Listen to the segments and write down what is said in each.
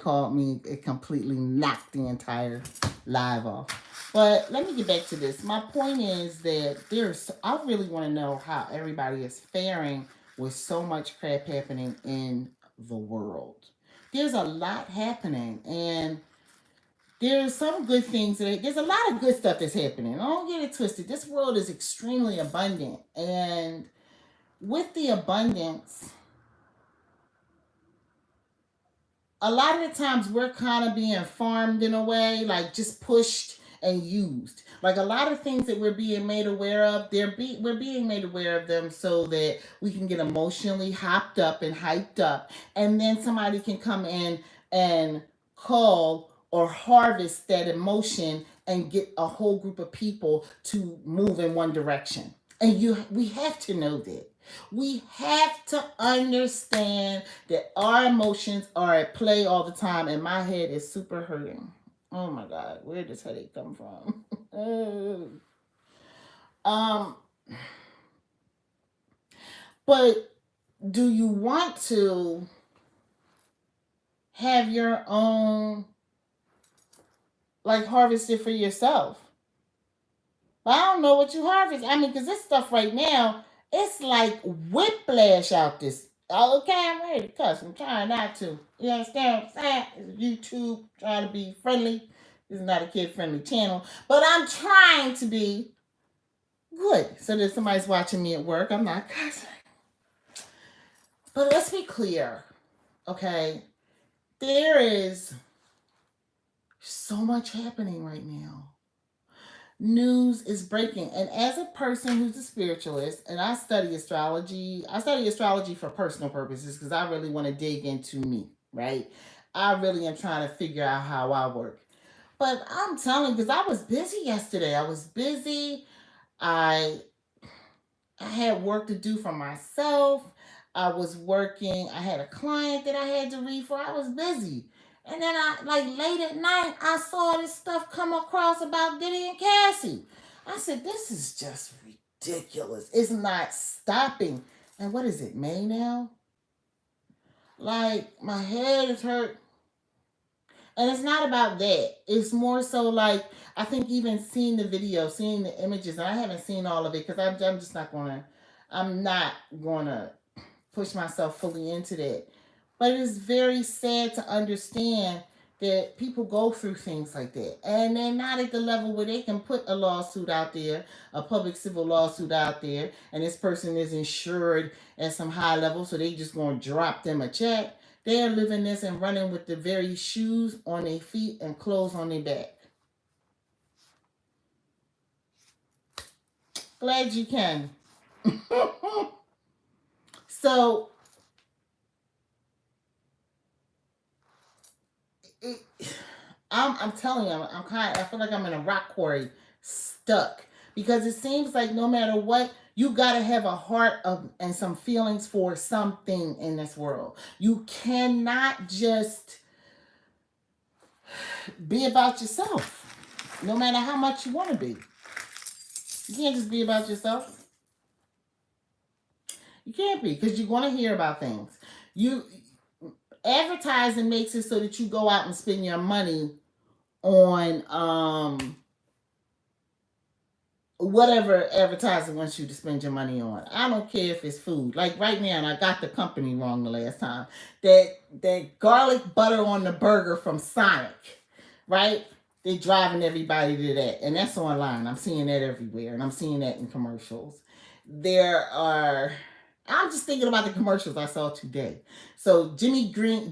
called me, it completely knocked the entire live off. But let me get back to this. My point is that I really want to know how everybody is faring with so much crap happening in the world. There's a lot happening, and there's some good things. There's a lot of good stuff that's happening. Don't get it twisted. This world is extremely abundant, and with the abundance, a lot of the times we're kind of being farmed in a way, like just pushed and used. Like a lot of things that we're being made aware of, we're being made aware of them so that we can get emotionally hopped up and hyped up, and then somebody can come in and call or harvest that emotion and get a whole group of people to move in one direction. And we have to know that. We have to understand that our emotions are at play all the time, and my head is super hurting. Oh my God, where does headache come from? um, but do you want to have your own, like, harvest it for yourself? But I don't know what you harvest. I mean, because this stuff right now, it's like whiplash out this. Okay, I'm ready to cuss. I'm trying not to. You understand what I'm saying? It's YouTube, trying to be friendly. This is not a kid-friendly channel. But I'm trying to be good. So that somebody's watching me at work, I'm not cussing. But let's be clear, okay? There is so much happening right now. News is breaking, and as a person who's a spiritualist, and I study astrology for personal purposes because I really want to dig into me, right? I really am trying to figure out how I work. But I'm telling you, because I was busy yesterday. I was busy. I had work to do for myself. I was working. I had a client that I had to read for. I was busy. And then late at night, I saw this stuff come across about Diddy and Cassie. I said, this is just ridiculous. It's not stopping. And what is it, May now? Like, my head is hurt. And it's not about that. It's more so like, I think even seeing the video, seeing the images, and I haven't seen all of it because I'm not going to push myself fully into that. But it is very sad to understand that people go through things like that. And they're not at the level where they can put a lawsuit out there, a public civil lawsuit out there, and this person is insured at some high level, so they just going to drop them a check. They're living this and running with the very shoes on their feet and clothes on their back. Glad you can. So, I'm telling you, I feel like I'm in a rock quarry, stuck, because it seems like no matter what, you gotta have a heart and some feelings for something in this world. You cannot just be about yourself, no matter how much you want to be. You can't just be about yourself. You can't be, because you're going to hear about things. Advertising makes it so that you go out and spend your money on whatever advertising wants you to spend your money on. I don't care if it's food. Like right now, and I got the company wrong the last time. That garlic butter on the burger from Sonic, right? They're driving everybody to that. And that's online. I'm seeing that everywhere. And I'm seeing that in commercials. I'm just thinking about the commercials I saw today. So Jimmy Dean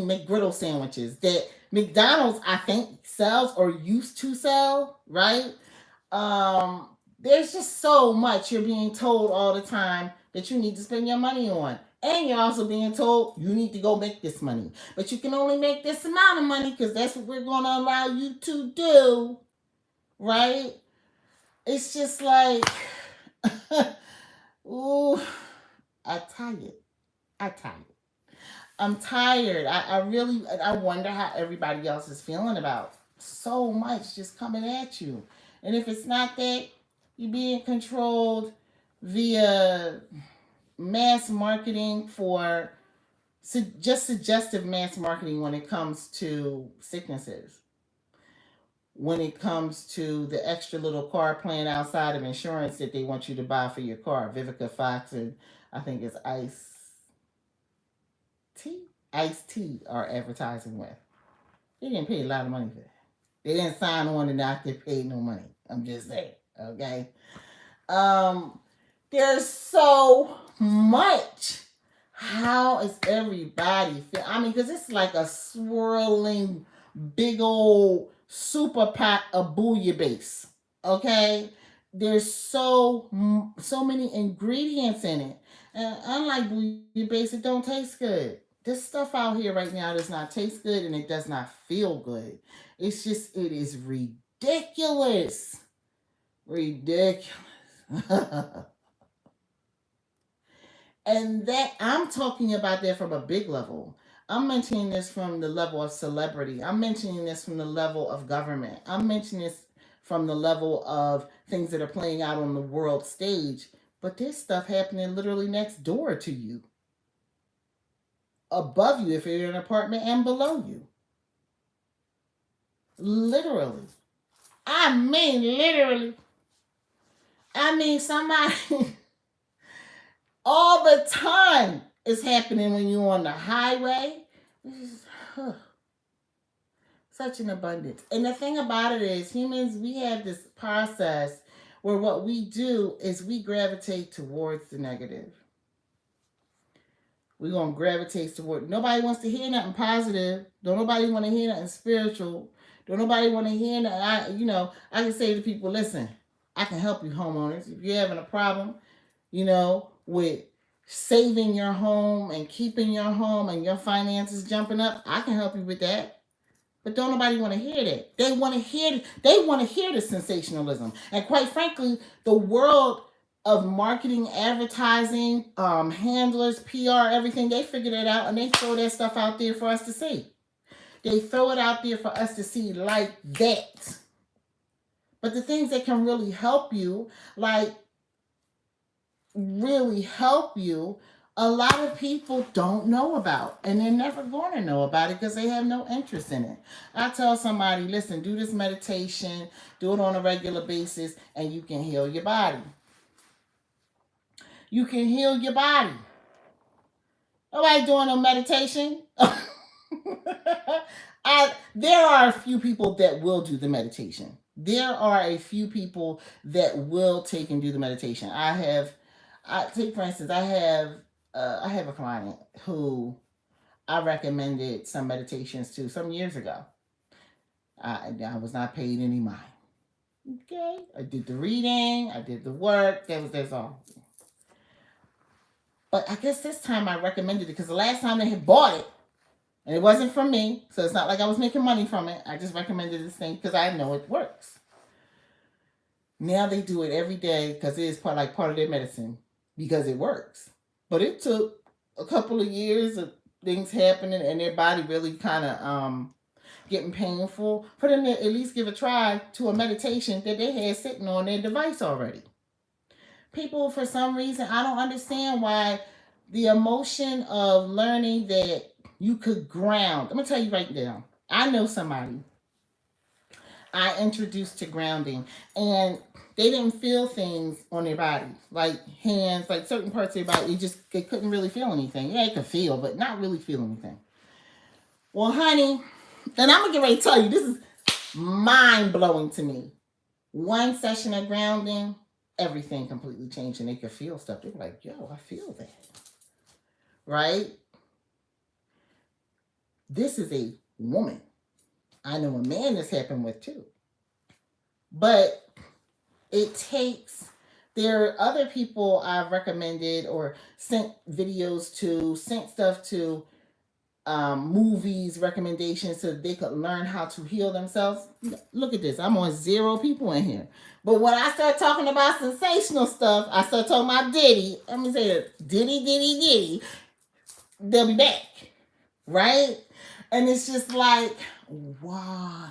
McGriddle sandwiches that McDonald's, I think, sells or used to sell, right? There's just so much you're being told all the time that you need to spend your money on. And you're also being told you need to go make this money. But you can only make this amount of money because that's what we're going to allow you to do, right? It's just like, ooh, I'm tired. I'm tired. I wonder how everybody else is feeling about so much just coming at you. And if it's not that, you're being controlled via mass marketing for just suggestive mass marketing when it comes to sicknesses, when it comes to the extra little car plan outside of insurance that they want you to buy for your car. Vivica Fox and I think it's Ice T are advertising with. They didn't pay a lot of money for that. They didn't sign on and not get paid no money. I'm just saying, okay? Um, there's so much. How is everybody feel? I mean, because it's like a swirling, big old super pot of bouillabaisse. Okay, there's so many ingredients in it, and unlike bouillabaisse, it don't taste good. This stuff out here right now does not taste good, and it does not feel good. It is ridiculous, ridiculous. And that I'm talking about that from a big level. I'm mentioning this from the level of celebrity. I'm mentioning this from the level of government. I'm mentioning this from the level of things that are playing out on the world stage. But there's stuff happening literally next door to you, above you if you're in an apartment, and below you. Literally. I mean, literally. I mean, somebody. All the time is happening when you're on the highway. Such an abundance. And the thing about it is, humans, we have this process where what we do is we gravitate towards the negative. We're going to gravitate toward. Nobody wants to hear nothing positive. Don't nobody want to hear nothing spiritual. Don't nobody want to hear nothing. I can say to people, listen, I can help you, homeowners. If you're having a problem, with saving your home and keeping your home and your finances jumping up, I can help you with that. But don't nobody want to hear that. They want to hear the sensationalism. And quite frankly, the world of marketing, advertising, handlers, PR, everything, they figure that out and they throw that stuff out there for us to see. They throw it out there for us to see like that. But the things that can really help you, a lot of people don't know about, and they're never going to know about it because they have no interest in it. I tell somebody, listen, do this meditation, do it on a regular basis, and you can heal your body. You can heal your body. Nobody doing no meditation. There are a few people that will do the meditation. There are a few people that will take and do the meditation. Take for instance, I have a client who I recommended some meditations to some years ago. I was not paid any mind. Okay, I did the reading, I did the work. That's all. But I guess this time I recommended it because the last time they had bought it, and it wasn't from me, so it's not like I was making money from it. I just recommended this thing because I know it works. Now they do it every day because it is part of their medicine because it works. But it took a couple of years of things happening and their body really kind of getting painful for them to at least give a try to a meditation that they had sitting on their device already. People, for some reason, I don't understand why the emotion of learning that you could ground. I'm going to tell you right now. I know somebody I introduced to grounding, and they didn't feel things on their body, like hands, like certain parts of their body. They couldn't really feel anything. Yeah, they could feel, but not really feel anything. Well, honey, and I'm going to get ready to tell you, this is mind-blowing to me. One session of grounding, everything completely changed, and they could feel stuff. They were like, yo, I feel that. Right? This is a woman. I know a man this happened with too. But there are other people I've recommended or sent videos to, sent stuff to, movies, recommendations so they could learn how to heal themselves. Look at this. I'm on 0 people in here. But when I start talking about sensational stuff, I start talking about Diddy. Let me say it. Diddy. They'll be back. Right? And it's just like, why?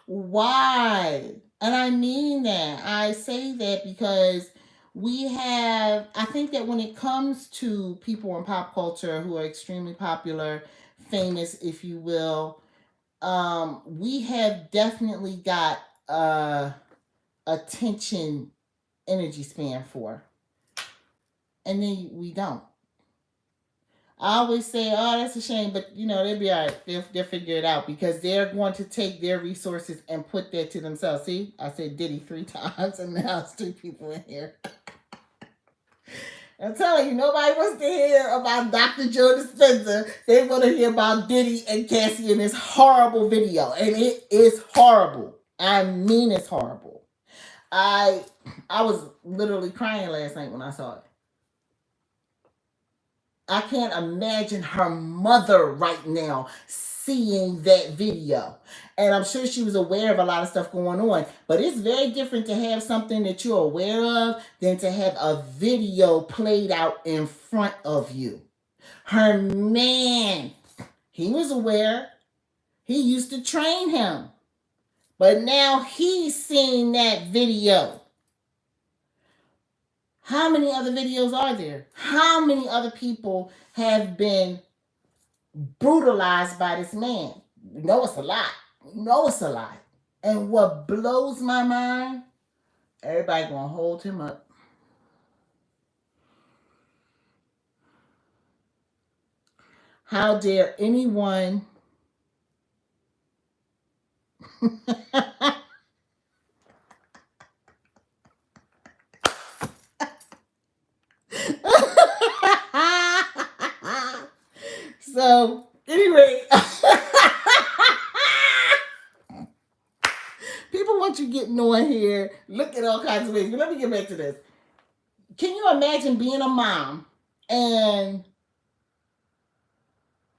Why? And I mean that. I say that because We have, I think that when it comes to people in pop culture who are extremely popular, famous, if you will, we have definitely got attention energy span for, and then we don't. I always say, "Oh, that's a shame," but they'll be all right. They'll figure it out because they're going to take their resources and put that to themselves. See, I said Diddy 3 times, and now it's 2 people in here. I'm telling you, nobody wants to hear about Dr. Joe Dispenza. They want to hear about Diddy and Cassie in this horrible video, and it is horrible. I mean, it's horrible. I was literally crying last night when I saw it. I can't imagine her mother right now seeing that video. And I'm sure she was aware of a lot of stuff going on. But it's very different to have something that you're aware of than to have a video played out in front of you. Her man, he was aware. He used to train him. But now he's seen that video. How many other videos are there? How many other people have been brutalized by this man? You know it's a lot. You know it's a lot. And what blows my mind, everybody gonna hold him up. How dare anyone so anyway, people want you getting on here, look at all kinds of ways. But let me get back to this. Can you imagine being a mom and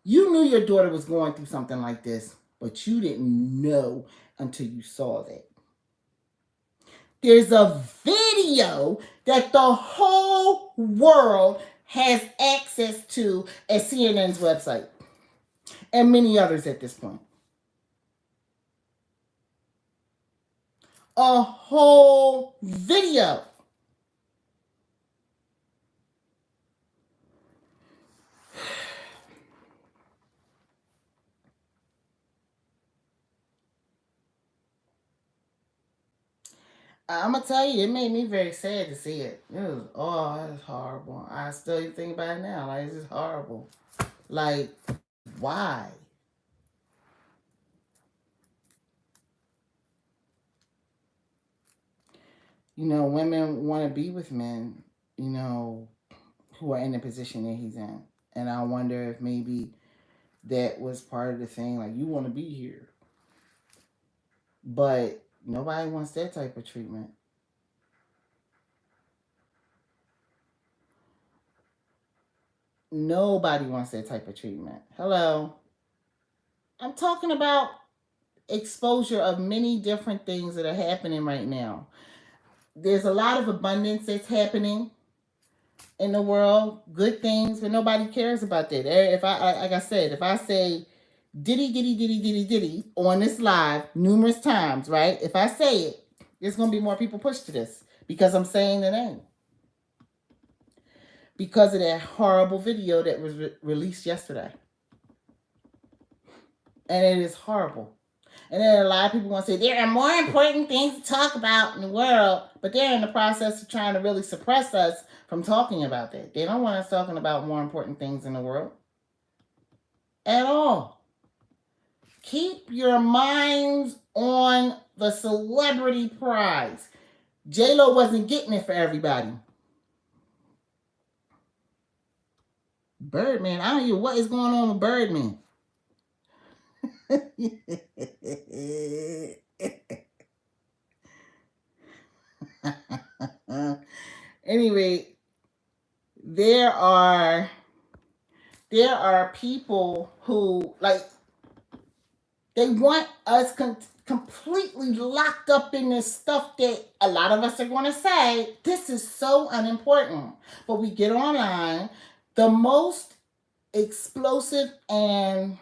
you knew your daughter was going through something like this, but you didn't know until you saw that? There's a video that the whole world has access to at CNN's website and many others at this point. A whole video. I'm gonna tell you, it made me very sad to see it. It was, oh, it was horrible. I still think about it now. Like, it's just horrible. Like, why? Women want to be with men, who are in the position that he's in. And I wonder if maybe that was part of the thing. Like, you want to be here. But nobody wants that type of treatment. Nobody wants that type of treatment. Hello. I'm talking about exposure of many different things that are happening right now. There's a lot of abundance that's happening in the world, good things, but nobody cares about that. If I, like I said, if I say Diddy on this live numerous times, right? If I say it, there's going to be more people pushed to this because I'm saying the name. Because of that horrible video that was released yesterday. And it is horrible. And then a lot of people want to say there are more important things to talk about in the world, but they're in the process of trying to really suppress us from talking about that. They don't want us talking about more important things in the world at all. Keep your minds on the celebrity prize. J-Lo wasn't getting it for everybody. Birdman, I don't know what is going on with Birdman. Anyway, there are people who, like, they want us completely locked up in this stuff that a lot of us are going to say, this is so unimportant. But we get online, the most explosive and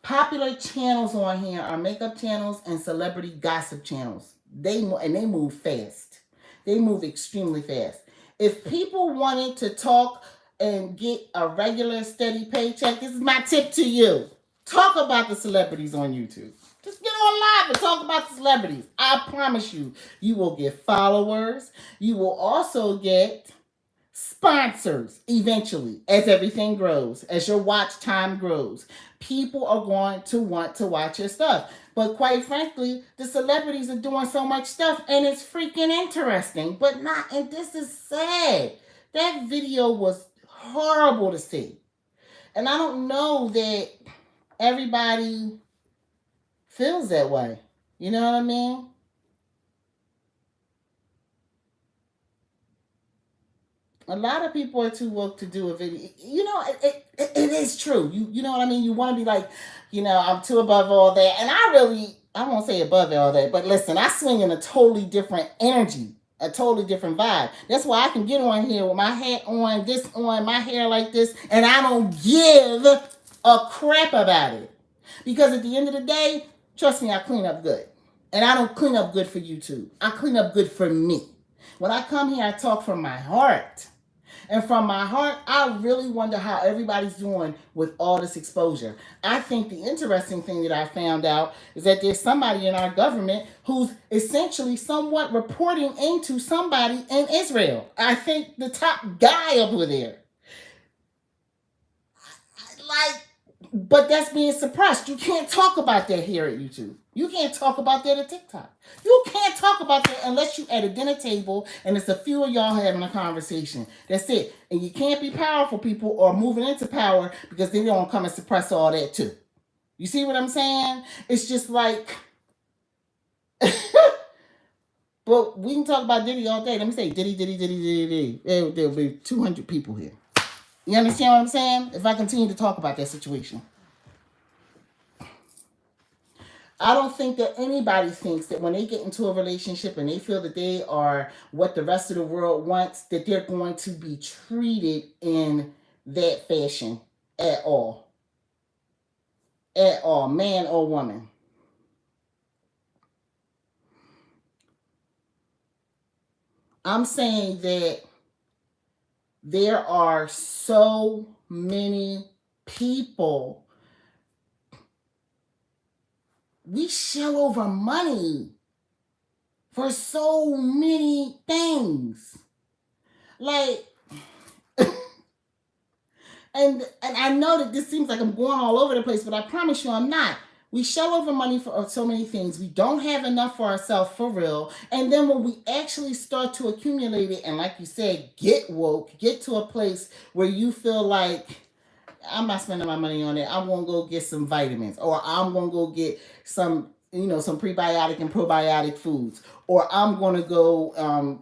popular channels on here are makeup channels and celebrity gossip channels. They move fast. They move extremely fast. If people wanted to talk and get a regular steady paycheck, this is my tip to you. Talk about the celebrities on YouTube. Just get on live and talk about the celebrities. I promise you, you will get followers. You will also get sponsors eventually as everything grows, as your watch time grows. People are going to want to watch your stuff. But quite frankly, the celebrities are doing so much stuff and it's freaking interesting. But not, and this is sad. That video was horrible to see. And I don't know that everybody feels that way. You know what I mean? A lot of people are too woke to do a video. You know, it is true. You know what I mean? You want to be like, I'm too above all that. And I won't say above all that, but listen, I swing in a totally different energy, a totally different vibe. That's why I can get on here with my hat on, this on, my hair like this, and I don't give a crap about it. Because at the end of the day, trust me, I clean up good. And I don't clean up good for YouTube. I clean up good for me. When I come here, I talk from my heart. And from my heart, I really wonder how everybody's doing with all this exposure. I think the interesting thing that I found out is that there's somebody in our government who's essentially somewhat reporting into somebody in Israel. I think the top guy over there. But that's being suppressed. You can't talk about that here at YouTube. You can't talk about that at TikTok. You can't talk about that unless you at a dinner table and it's a few of y'all having a conversation. That's it. And you can't be powerful people or moving into power because then they don't come and suppress all that too. You see what I'm saying? It's just like, but we can talk about Diddy all day. Let me say Diddy. There'll be 200 people here. You understand what I'm saying? If I continue to talk about that situation. I don't think that anybody thinks that when they get into a relationship and they feel that they are what the rest of the world wants, that they're going to be treated in that fashion at all. At all, man or woman. I'm saying that there are so many people. We shell over money for so many things. Like, and I know that this seems like I'm going all over the place, but I promise you I'm not. We shell over money for so many things. We don't have enough for ourselves for real. And then when we actually start to accumulate it, and like you said, get woke, get to a place where you feel like, I'm not spending my money on it. I'm going to go get some vitamins, or I'm going to go get some, some prebiotic and probiotic foods, or I'm going to go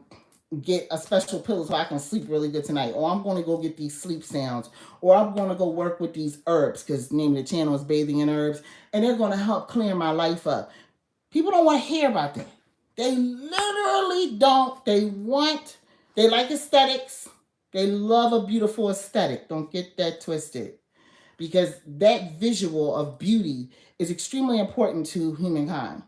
get a special pillow so I can sleep really good tonight, or I'm going to go get these sleep sounds, or I'm going to go work with these herbs because the name of the channel is Bathing in Herbs, and they're going to help clear my life up. People don't want to hear about that. They literally don't. They like aesthetics. They love a beautiful aesthetic. Don't get that twisted. Because that visual of beauty is extremely important to humankind.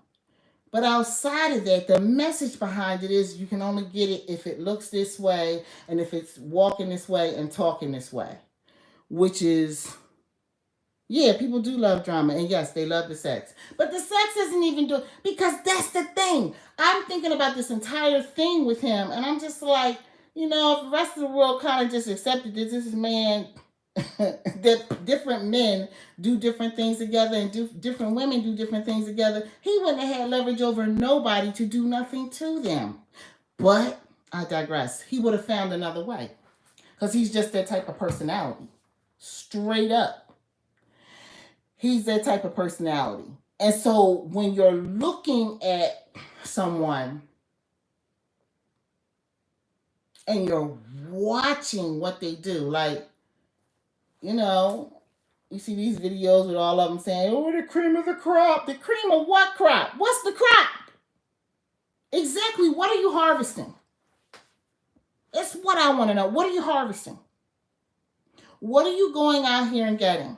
But outside of that, the message behind it is you can only get it if it looks this way and if it's walking this way and talking this way. Which is, yeah, people do love drama. And yes, they love the sex. But the sex isn't even doing, because that's the thing. I'm thinking about this entire thing with him. And I'm just like, if the rest of the world kind of just accepted this is man, that different men do different things together and different women do different things together, he wouldn't have had leverage over nobody to do nothing to them. But I digress. He would have found another way because he's just that type of personality. Straight up. He's that type of personality. And so when you're looking at someone and you're watching what they do, like, you see these videos with all of them saying, oh, the cream of the crop. The cream of what crop? What's the crop? Exactly. What are you harvesting? That's what I want to know. What are you harvesting? What are you going out here and getting?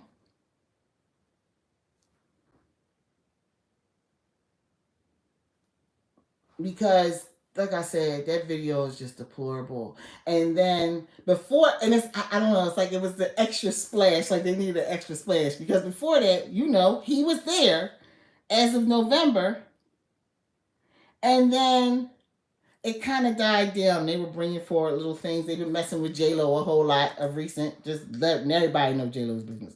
Because like I said, that video is just deplorable. And then before, and it's, I don't know, it's like it was the extra splash, like they needed an extra splash because before that, he was there as of November, and then it kind of died down. They were bringing forward little things. They've been messing with J Lo a whole lot of recent. Just letting everybody know J Lo's business.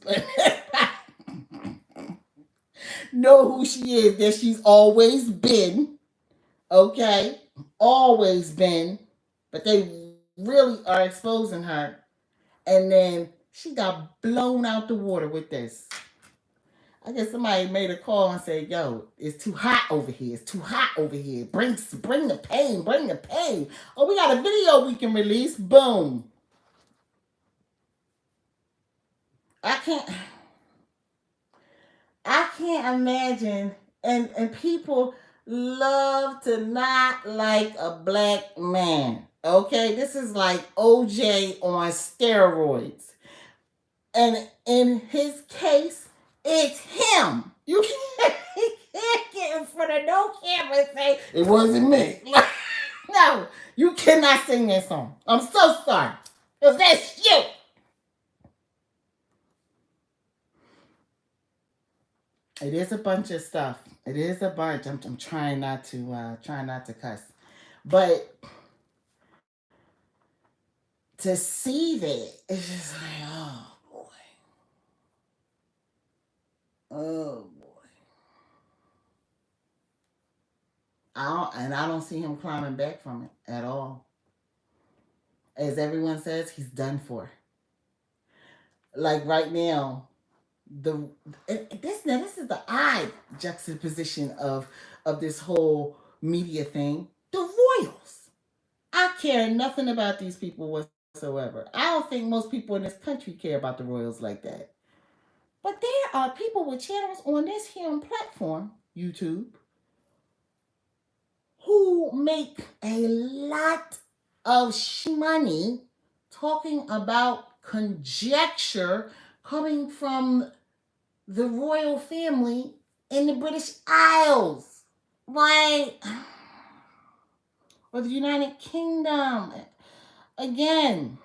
Know who she is. That she's always been. Okay, always been. But they really are exposing her. And then she got blown out the water with this. I guess somebody made a call and said, "Yo, it's too hot over here. It's too hot over here. Bring the pain. Bring the pain. Oh, we got a video we can release. Boom." I can't imagine. And people love to not like a black man. Okay, this is like OJ on steroids. And in his case, it's him. You can't get in front of no camera and say, "It wasn't me." No, you cannot sing that song. I'm so sorry. Because that's you. It is a bunch of stuff. It is a bunch. I'm trying not to cuss. But to see that, it's just like, oh boy. Oh boy. I don't see him climbing back from it at all. As everyone says, he's done for. Like right now, this is the odd juxtaposition of this whole media thing. The royals. I care nothing about these people whatsoever. I don't think most people in this country care about the royals like that. But there are people with channels on this here platform, YouTube, who make a lot of money talking about conjecture coming from the royal family in the British Isles, like, or the United Kingdom. Again,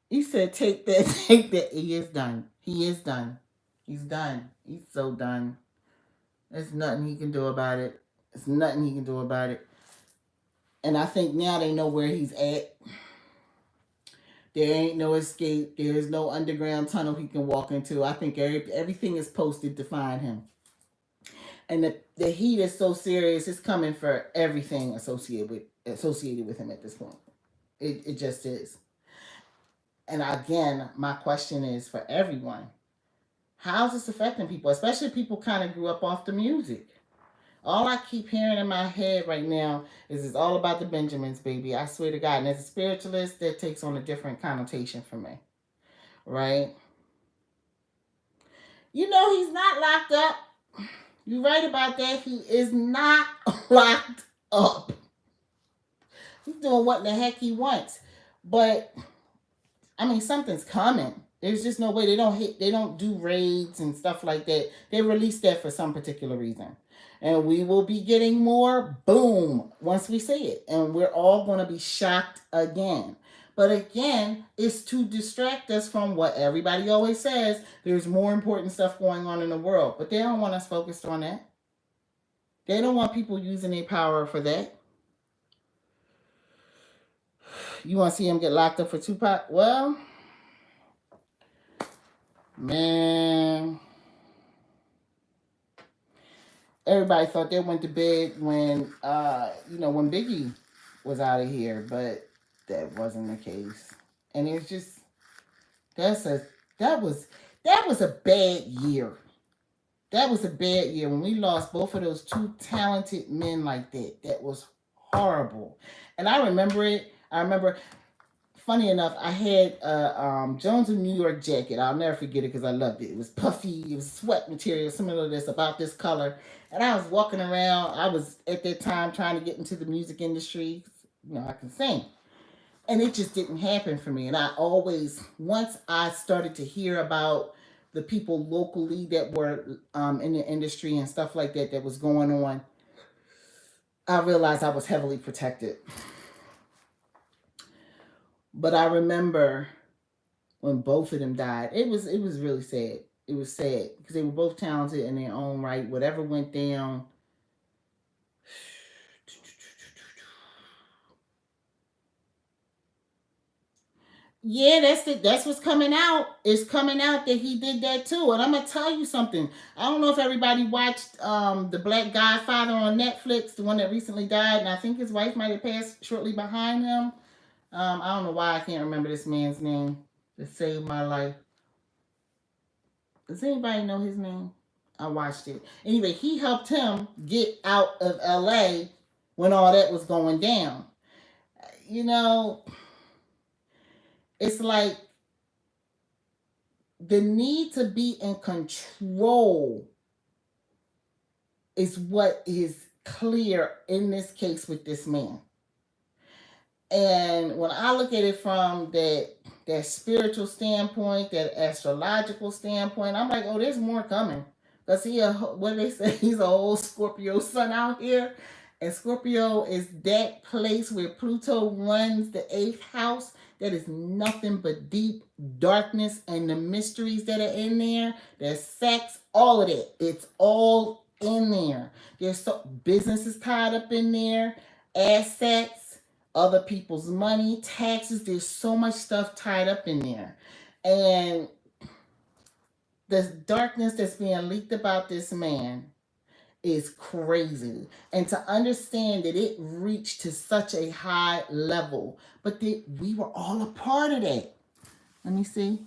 he said, take that, take that. He is done. He is done. He's done. He's so done. There's nothing he can do about it. There's nothing he can do about it. And I think now they know where he's at. There ain't no escape. There is no underground tunnel he can walk into. I think everything is posted to find him. And the heat is so serious, it's coming for everything associated with him at this point. It just is. And again, my question is for everyone. How's this affecting people? Especially people kind of grew up off the music. All I keep hearing in my head right now is it's all about the Benjamins, baby. I swear to God. And as a spiritualist, that takes on a different connotation for me. Right? He's not locked up. You're right about that. He is not locked up. He's doing what the heck he wants. But, something's coming. There's just no way. They don't do raids and stuff like that. They release that for some particular reason. And we will be getting more, boom, once we see it. And we're all going to be shocked again. But again, it's to distract us from what everybody always says. There's more important stuff going on in the world. But they don't want us focused on that. They don't want people using their power for that. You want to see him get locked up for Tupac? Well, man, everybody thought they went to bed when Biggie was out of here, but that wasn't the case. And it's just that was a bad year. That was a bad year when we lost both of those two talented men like that. That was horrible. And I remember it. Funny enough, I had a Jones of New York jacket. I'll never forget it because I loved it. It was puffy. It was sweat material, similar to this, about this color. And I was walking around. I was, at that time, trying to get into the music industry. I can sing. And it just didn't happen for me. And I always, once I started to hear about the people locally that were in the industry and stuff like that was going on, I realized I was heavily protected. But I remember when both of them died, it was really sad. It was sad because they were both talented in their own right. Whatever went down, yeah, that's what's coming out. It's coming out that he did that too. And I'm gonna tell you something. I don't know if everybody watched the Black Godfather on Netflix, the one that recently died, and I think his wife might have passed shortly behind him. I don't know why I can't remember this man's name to save my life. Does anybody know his name? I watched it. Anyway, he helped him get out of LA when all that was going down. You know, it's like the need to be in control is what is clear in this case with this man. And when I look at it from that spiritual standpoint, that astrological standpoint, I'm like, oh, there's more coming. Cause what do they say? He's a whole Scorpio sun out here, and Scorpio is that place where Pluto runs the eighth house. That is nothing but deep darkness and the mysteries that are in there. There's sex, all of it. It's all in there. There's business is tied up in there, assets, other people's money, taxes. There's so much stuff tied up in there. And the darkness that's being leaked about this man is crazy. And to understand that it reached to such a high level, but that we were all a part of that. Let me see.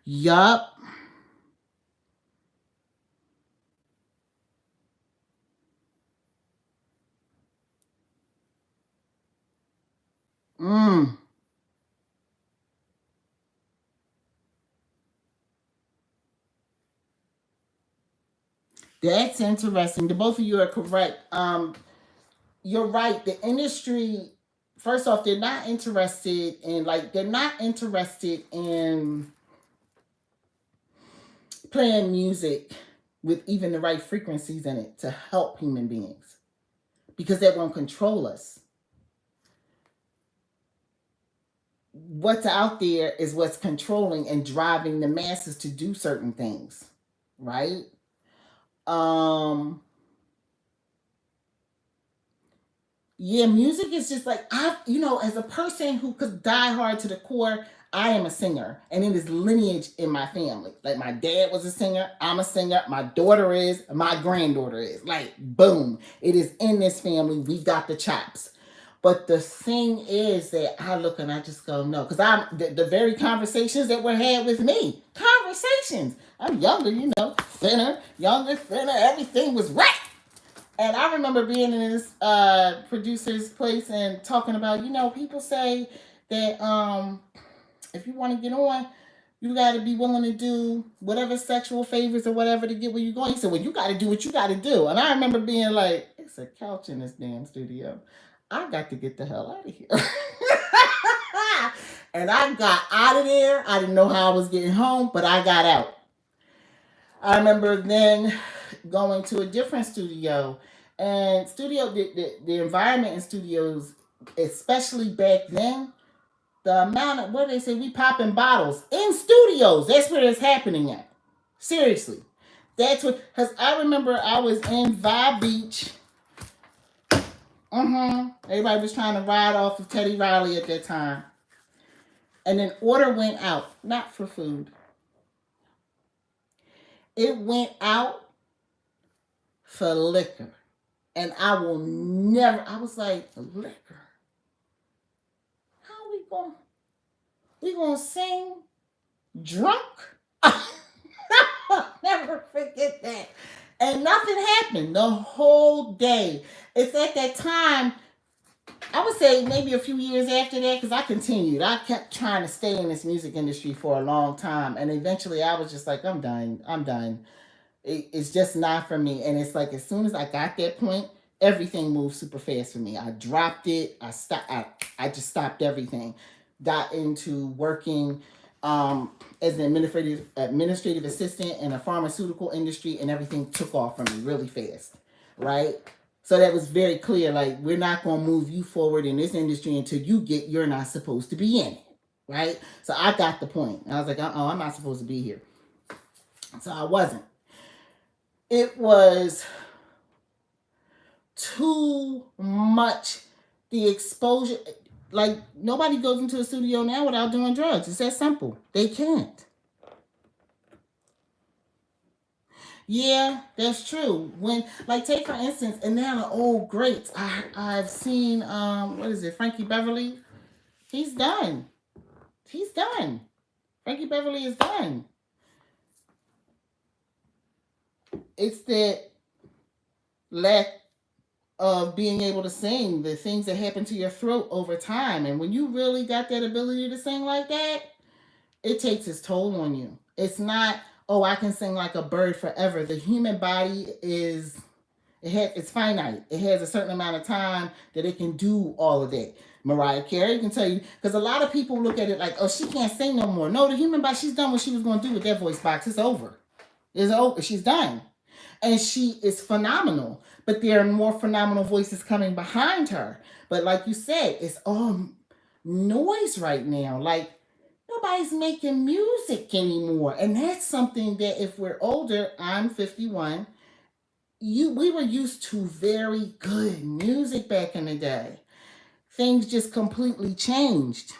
Yup. Mm. That's interesting. The both of you are correct. You're right. The industry, first off, they're not interested in playing music with even the right frequencies in it to help human beings, because that won't control us. What's out there is what's controlling and driving the masses to do certain things, right? Um, yeah, music is just like as a person who could die hard to the core, I am a singer, and it is lineage in my family. Like my dad was a singer, I'm a singer, my daughter is, my granddaughter is. Like boom, it is in this family. We got the chops. But the thing is that I look and I just go no, because I'm the very conversations that were had with me, conversations. I'm younger, thinner, younger, thinner. Everything was right. And I remember being in this producer's place and talking about, people say that if you want to get on, you got to be willing to do whatever sexual favors or whatever to get where you're going. He said, well, you got to do what you got to do. And I remember being like, it's a couch in this damn studio. I got to get the hell out of here. And I got out of there. I didn't know how I was getting home, but I got out. I remember then going to a different studio, and the environment in studios, especially back then, the amount of, what do they say, we popping bottles in studios. That's where it's happening at. Seriously. That's what, because I remember I was in Vibe Beach. Everybody was trying to ride off of Teddy Riley at that time. And an order went out, not for food. It went out for liquor. And I will never, I was like, liquor? How are we going to sing drunk? I'll never forget that. And nothing happened the whole day. It's at that time, I would say maybe a few years after that, because I continued. I kept trying to stay in this music industry for a long time. And eventually I was just like, I'm done. It's just not for me. And it's like, as soon as I got that point, everything moved super fast for me. I dropped it. I just stopped everything. Got into working as an administrative assistant in a pharmaceutical industry, and everything took off for me really fast, right? So that was very clear. Like, we're not going to move you forward in this industry until you're not supposed to be in it, right? So I got the point. I was like, oh, I'm not supposed to be here. So I wasn't. It was too much. The exposure, like, nobody goes into a studio now without doing drugs. It's that simple. They can't. Yeah, that's true. When, like, take for instance, and now the old greats. I've seen what is it, Frankie Beverly? He's done. He's done. Frankie Beverly is done. It's that lack of being able to sing, the things that happen to your throat over time. And when you really got that ability to sing like that, it takes its toll on you. It's not, oh, I can sing like a bird forever. The human body is, it's finite. It has a certain amount of time that it can do all of that. Mariah Carey can tell you, because a lot of people look at it like, oh, she can't sing no more. No, the human body, she's done what she was going to do with that voice box. It's over. It's over. She's done. And she is phenomenal. But there are more phenomenal voices coming behind her. But like you said, it's all noise right now. Like, nobody's making music anymore. And that's something that if we're older, I'm 51, we were used to very good music back in the day. Things just completely changed.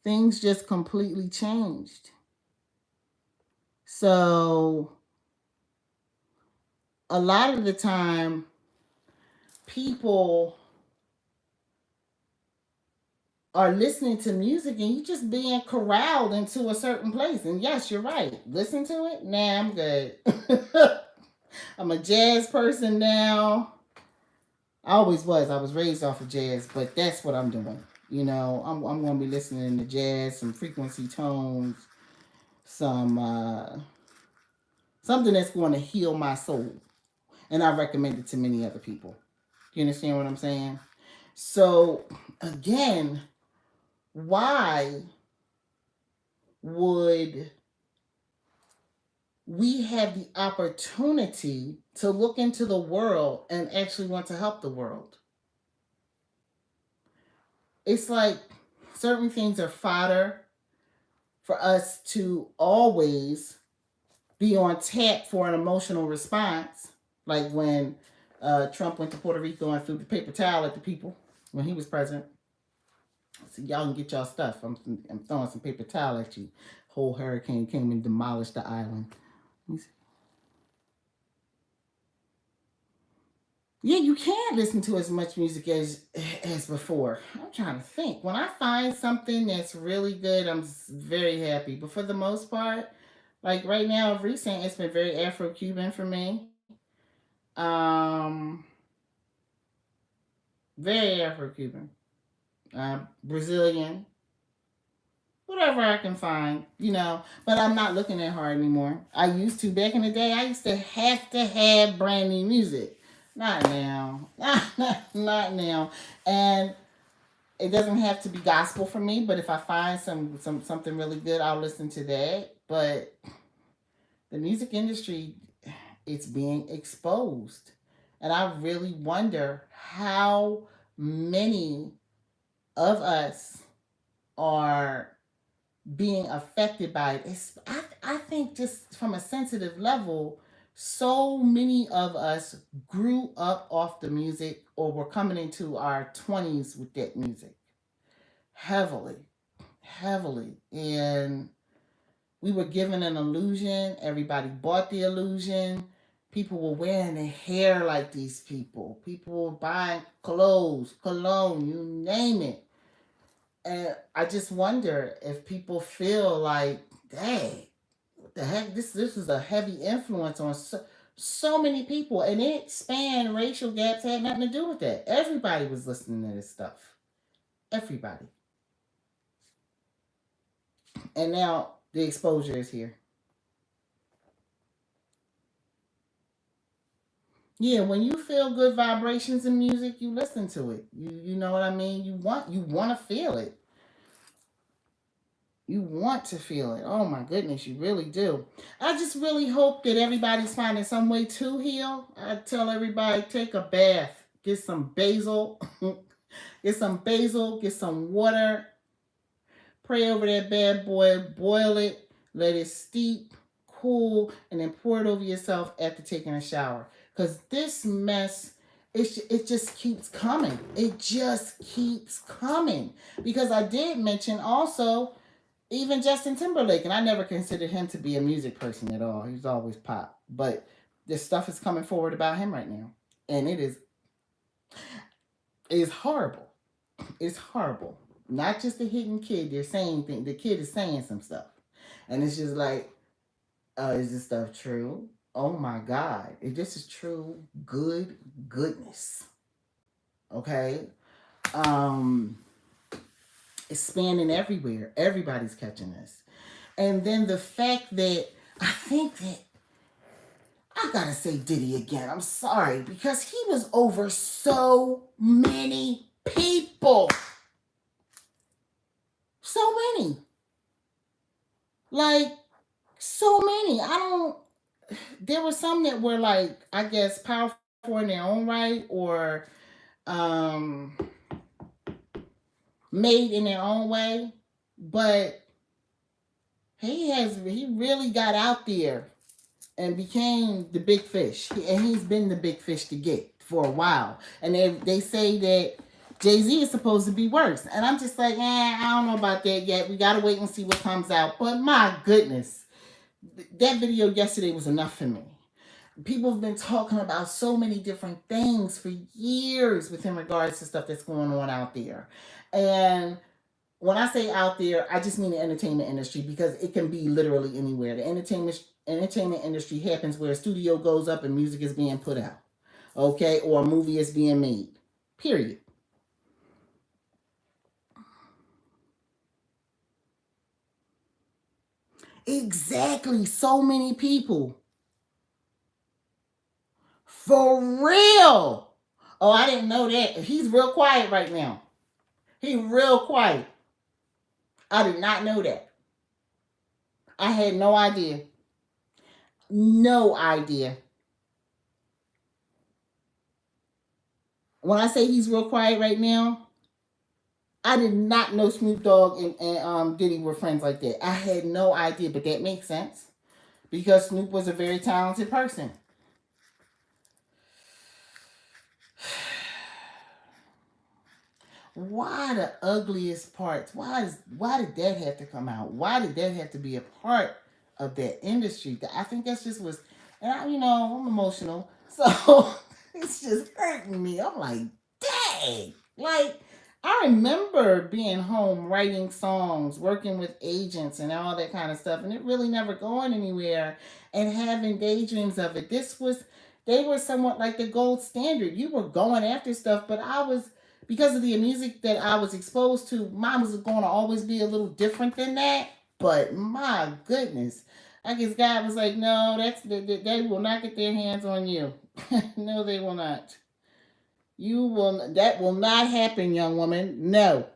Things just completely changed. So a lot of the time, people are listening to music and you just being corralled into a certain place. And yes, you're right. Listen to it. Nah, I'm good. I'm a jazz person now. I always was. I was raised off of jazz, but that's what I'm doing. You know, I'm going to be listening to jazz, some frequency tones, some something that's going to heal my soul. And I recommend it to many other people. You understand what I'm saying? So, again, why would we have the opportunity to look into the world and actually want to help the world? It's like certain things are fodder for us to always be on tap for an emotional response. Like when Trump went to Puerto Rico and threw the paper towel at the people when he was president. So y'all can get y'all stuff. I'm throwing some paper towel at you. Whole hurricane came and demolished the island. Yeah, you can't listen to as much music as before. I'm trying to think. When I find something that's really good, I'm very happy. But for the most part, like right now, of recent, it's been very Afro-Cuban for me. Um, very Afro-Cuban, Brazilian, whatever I can find, you know. But I'm not looking that hard anymore. I used to back in the day. I used to have brand new music. Not now. Not now. And it doesn't have to be gospel for me. But if I find something really good, I'll listen to that. But the music industry, it's being exposed, and I really wonder how many of us are being affected by it. I think just from a sensitive level, so many of us grew up off the music or were coming into our 20s with that music heavily, heavily. And we were given an illusion. Everybody bought the illusion. People were wearing their hair like these people. People were buying clothes, cologne, you name it. And I just wonder if people feel like, dang, what the heck? This is a heavy influence on so many people. And it spanned racial gaps, had nothing to do with that. Everybody was listening to this stuff. Everybody. And now the exposure is here. Yeah, when you feel good vibrations in music, you listen to it. You know what I mean? You want to feel it. You want to feel it. Oh my goodness, you really do. I just really hope that everybody's finding some way to heal. I tell everybody take a bath, get some basil, get some water, pray over that bad boy, boil it, let it steep, cool, and then pour it over yourself after taking a shower. Because this mess, it just keeps coming. It just keeps coming. Because I did mention also, even Justin Timberlake, and I never considered him to be a music person at all. He was always pop. But this stuff is coming forward about him right now. And it is horrible. It's horrible. Not just the hidden kid. They're saying things. The kid is saying some stuff, and it's just like, is this stuff true? Oh my God! If this is true, goodness. Okay. Um, it's spanning everywhere. Everybody's catching this, and then the fact that I think that I gotta say Diddy again. I'm sorry because he was over so many people. So many. Like, so many. I don't. There were some that were like, I guess, powerful in their own right, or um, made in their own way. But he really got out there and became the big fish, and he's been the big fish to get for a while. And they say that Jay-Z is supposed to be worse, and I'm just like, I don't know about that yet. We gotta wait and see what comes out. But my goodness, that video yesterday was enough for me. People have been talking about so many different things for years within regards to stuff that's going on out there. And when I say out there, I just mean the entertainment industry because it can be literally anywhere. The entertainment industry happens where a studio goes up and music is being put out. Okay? Or a movie is being made. Period. Exactly. So many people. For real. Oh, I didn't know that. He's real quiet right now. He real quiet. I did not know that. I had no idea. No idea. When I say he's real quiet right now, I did not know Snoop Dogg and Diddy were friends like that. I had no idea, but that makes sense because Snoop was a very talented person. Why the ugliest parts? Why did that have to come out? Why did that have to be a part of that industry? I think that's just was, and I'm emotional, so it's just hurting me. I'm like, dang, like I remember being home writing songs, working with agents, and all that kind of stuff, and it really never going anywhere. And having daydreams of it. They were somewhat like the gold standard. You were going after stuff, but I was because of the music that I was exposed to, mine was going to always be a little different than that. But my goodness, I guess God was like, no, they will not get their hands on you. No, they will not. You will. That will not happen, young woman. No.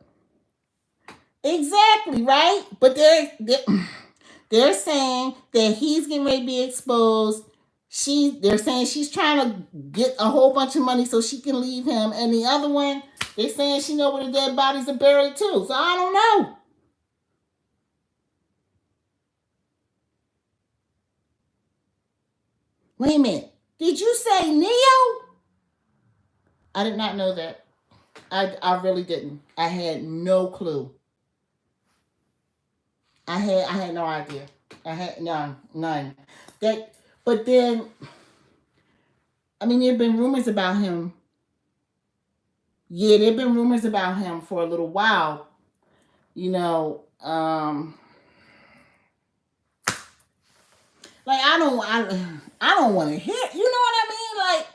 Exactly right. But they're saying that he's getting ready to be exposed. They're saying she's trying to get a whole bunch of money so she can leave him, and the other one, they're saying she know where the dead bodies are buried too. So I don't know. Wait a minute. Did you say Neo? I did not know that. I really didn't. I had no clue. I had no idea. I had none. That but then there have been rumors about him. Yeah, there have been rumors about him for a little while. You know, like I don't want to hear. You know what I mean? Like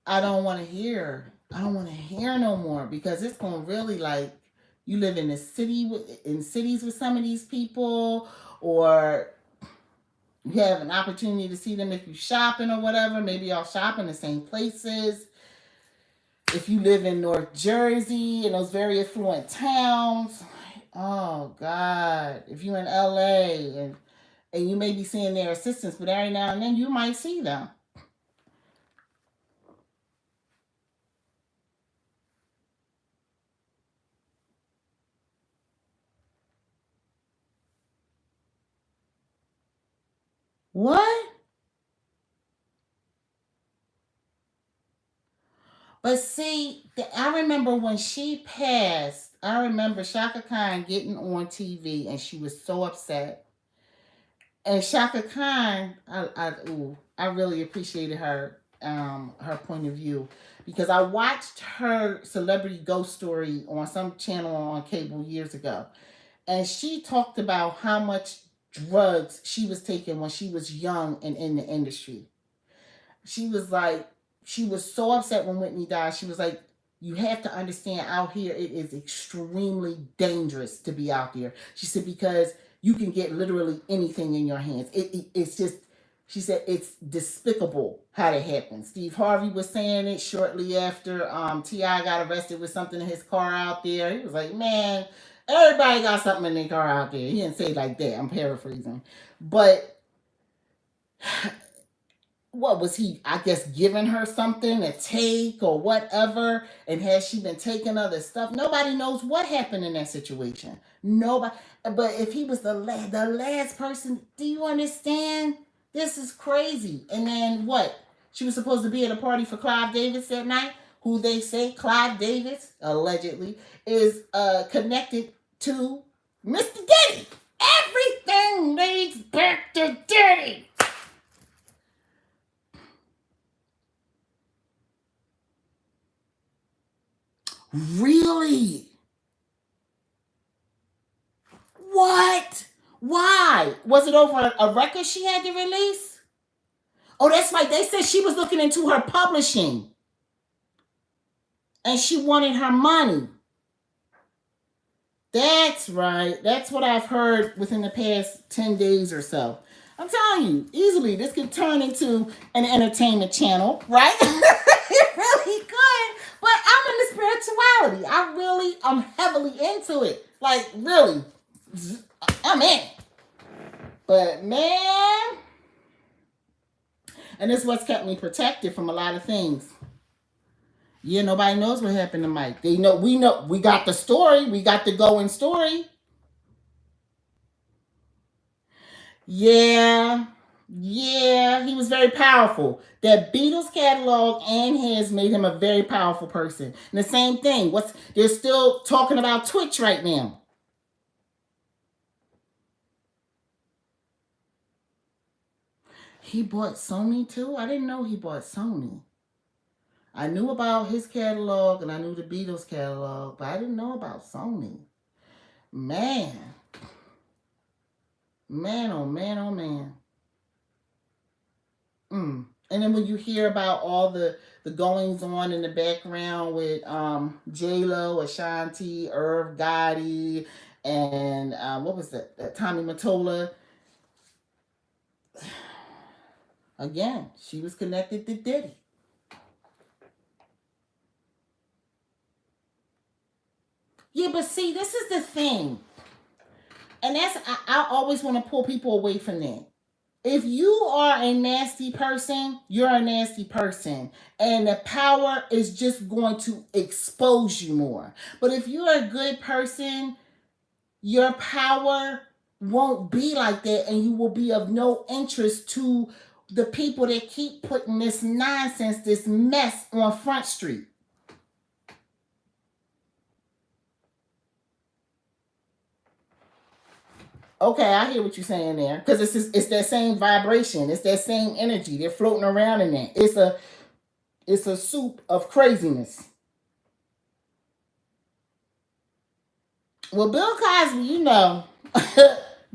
I don't want to hear. I don't want to hear no more because it's gonna really like you live in a city in cities with some of these people, or You have an opportunity to see them if you're shopping or whatever. Maybe y'all shop in the same places. If you live in North Jersey, in those very affluent towns, oh God. If you're in LA and you may be seeing their assistants, but every now and then you might see them. What? But see, I remember when she passed, I remember Shaka Khan getting on TV and she was so upset. And Shaka Khan, I really appreciated her point of view because I watched her celebrity ghost story on some channel on cable years ago, and she talked about how much drugs she was taking when she was young and in the industry. She was like, she was so upset when Whitney died. She was like, you have to understand out here it is extremely dangerous to be out there. She said, because you can get literally anything in your hands. It's just, she said, it's despicable how that happens. Steve Harvey was saying it shortly after T.I. got arrested with something in his car out there. He was like, man, everybody got something in their car out there. He didn't say it like that. I'm paraphrasing. But what was he, I guess, giving her something to take or whatever, and has she been taking other stuff? Nobody knows what happened in that situation. Nobody. But if he was the last person, do you understand? This is crazy. And then what? She was supposed to be at a party for Clive Davis that night, who they say Clive Davis allegedly is connected to Mr. Diddy. Everything leads back to Diddy. Really? What? Why? Was it over a record she had to release? Oh, that's right. They said she was looking into her publishing and she wanted her money. That's right. That's what I've heard within the past 10 days or so. I'm telling you, easily this could turn into an entertainment channel, right? It really could. But I'm into spirituality. I'm heavily into it. Like, really, I'm in. But man, and this is what's kept me protected from a lot of things. Yeah, nobody knows what happened to Mike. We know, we got the story, we got the going story. Yeah, he was very powerful. That Beatles catalog and his made him a very powerful person. And the same thing, they're still talking about Twitch right now. He bought Sony too? I didn't know he bought Sony. I knew about his catalog and I knew the Beatles catalog, but I didn't know about Sony. Man. Man, oh man, oh man. And then when you hear about all the goings on in the background with J-Lo, Ashanti, Irv Gotti, and what was that? Tommy Mottola. Again, she was connected to Diddy. Yeah, but see, this is the thing. And I always want to pull people away from that. If you are a nasty person, you're a nasty person. And the power is just going to expose you more. But if you're a good person, your power won't be like that, and you will be of no interest to the people that keep putting this nonsense, this mess on Front Street. Okay, I hear what you're saying there, because it's that same vibration, it's that same energy. They're floating around in that. It's a soup of craziness. Well, Bill Cosby,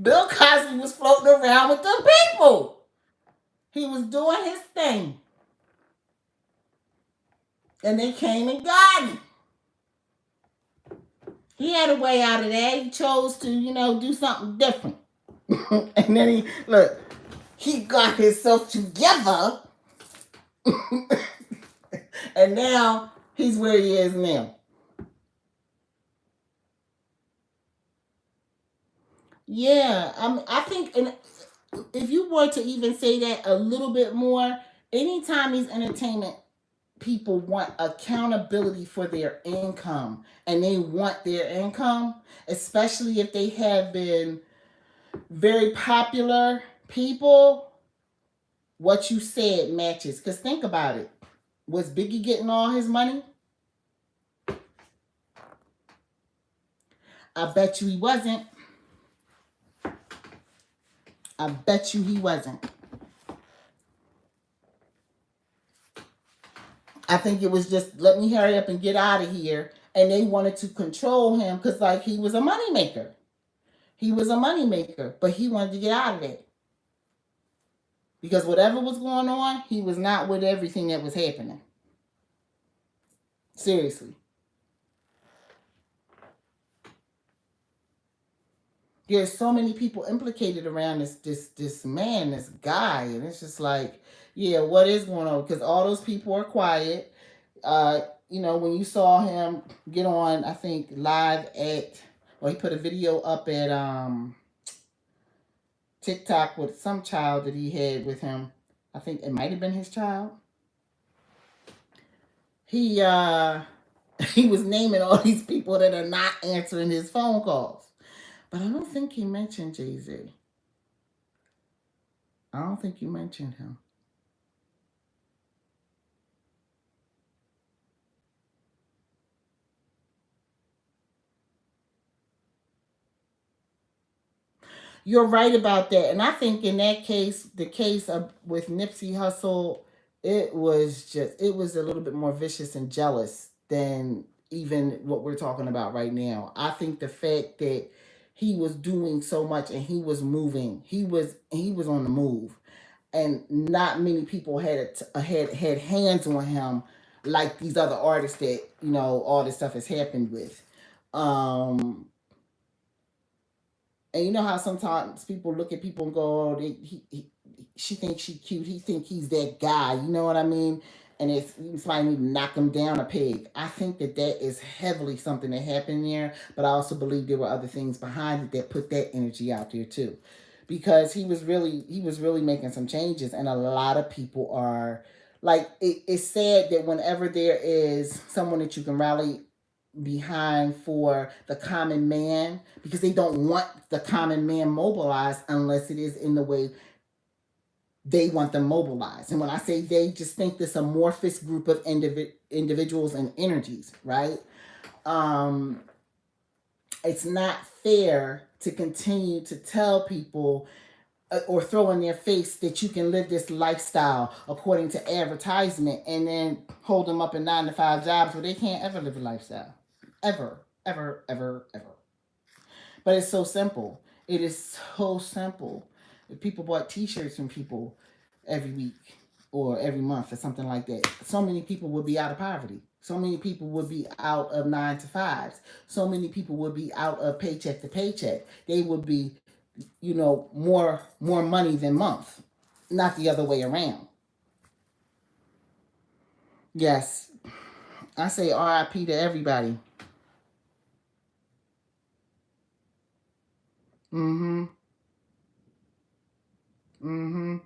Bill Cosby was floating around with the people. He was doing his thing, and they came and got him. He had a way out of that. He chose to, do something different. And then he got himself together, and now he's where he is now. Yeah, I think, and if you were to even say that a little bit more, anytime these entertainment people want accountability for their income and they want their income, especially if they have been very popular people, what you said matches. Because think about it. Was Biggie getting all his money? I bet you he wasn't. I bet you he wasn't. I think it was just, let me hurry up and get out of here. And they wanted to control him because, like, he was a moneymaker. He was a moneymaker, but he wanted to get out of it. Because whatever was going on, he was not with everything that was happening. Seriously. There's so many people implicated around this man, this guy, and it's just like, yeah, what is going on? Because all those people are quiet. When you saw him get on, I think live at, or he put a video up at TikTok with some child that he had with him. I think it might have been his child. He he was naming all these people that are not answering his phone calls. But I don't think he mentioned Jay-Z. I don't think you mentioned him. You're right about that. And I think in that case, the case of with Nipsey Hussle, it was a little bit more vicious and jealous than even what we're talking about right now. I think the fact that he was doing so much and he was moving, he was on the move, and not many people had hands on him like these other artists that all this stuff has happened with. Um, and you know how sometimes people look at people and go, "Oh, she thinks she cute. He think he's that guy." You know what I mean? And it's somebody need to knock him down a peg. I think that is heavily something that happened there, but I also believe there were other things behind it that put that energy out there too, because he was really making some changes, and a lot of people are like, it's sad that whenever there is someone that you can rally behind for the common man, because they don't want the common man mobilized unless it is in the way they want them mobilized. And when I say they, just think this amorphous group of individuals and energies, right? Um, it's not fair to continue to tell people or throw in their face that you can live this lifestyle according to advertisement and then hold them up in 9-to-5 jobs where they can't ever live a lifestyle. Ever, ever, ever, ever. But it's so simple. It is so simple. If people bought T-shirts from people every week or every month or something like that, so many people would be out of poverty. So many people would be out of 9-to-5s. So many people would be out of paycheck to paycheck. They would be, more money than month, not the other way around. Yes, I say R.I.P. to everybody. Mm-hmm. Mm-hmm.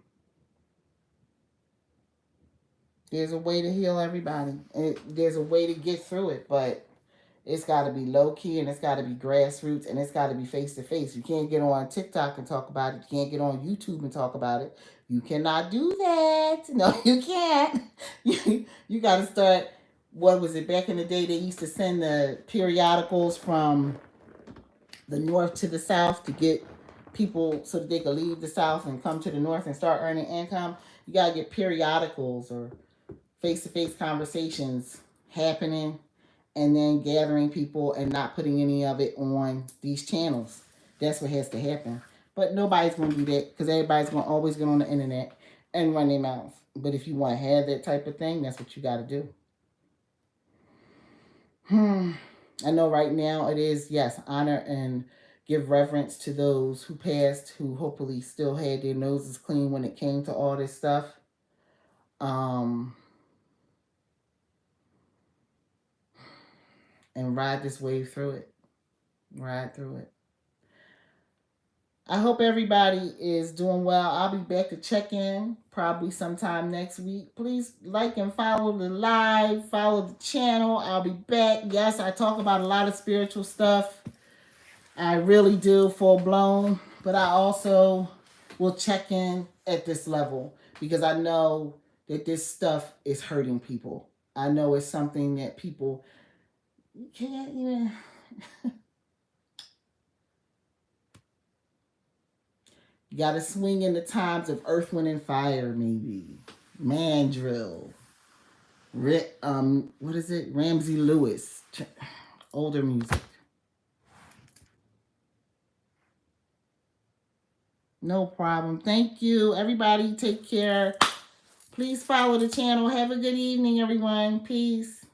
There's a way to heal everybody. There's a way to get through it, but it's got to be low key and it's got to be grassroots and it's got to be face to face. You can't get on TikTok and talk about it. You can't get on YouTube and talk about it. You cannot do that. No, you can't. You got to start. What was it back in the day? They used to send the periodicals from the north to the south to get people so that they could leave the south and come to the north and start earning income. You got to get periodicals or face to face conversations happening and then gathering people and not putting any of it on these channels. That's what has to happen. But nobody's going to do that because everybody's going to always get on the internet and run their mouth. But if you want to have that type of thing, that's what you got to do. I know right now it is, yes, honor and give reverence to those who passed, who hopefully still had their noses clean when it came to all this stuff. And ride this wave through it. Ride through it. I hope everybody is doing well. I'll be back to check in probably sometime next week. Please like and follow the live, follow the channel. I'll be back. Yes, I talk about a lot of spiritual stuff. I really do, full blown. But I also will check in at this level because I know that this stuff is hurting people. I know it's something that people can't even... You got to swing in the times of Earth, Wind, and Fire, maybe. Mandrill. What is it? Ramsey Lewis. Older music. No problem. Thank you. Everybody take care. Please follow the channel. Have a good evening, everyone. Peace.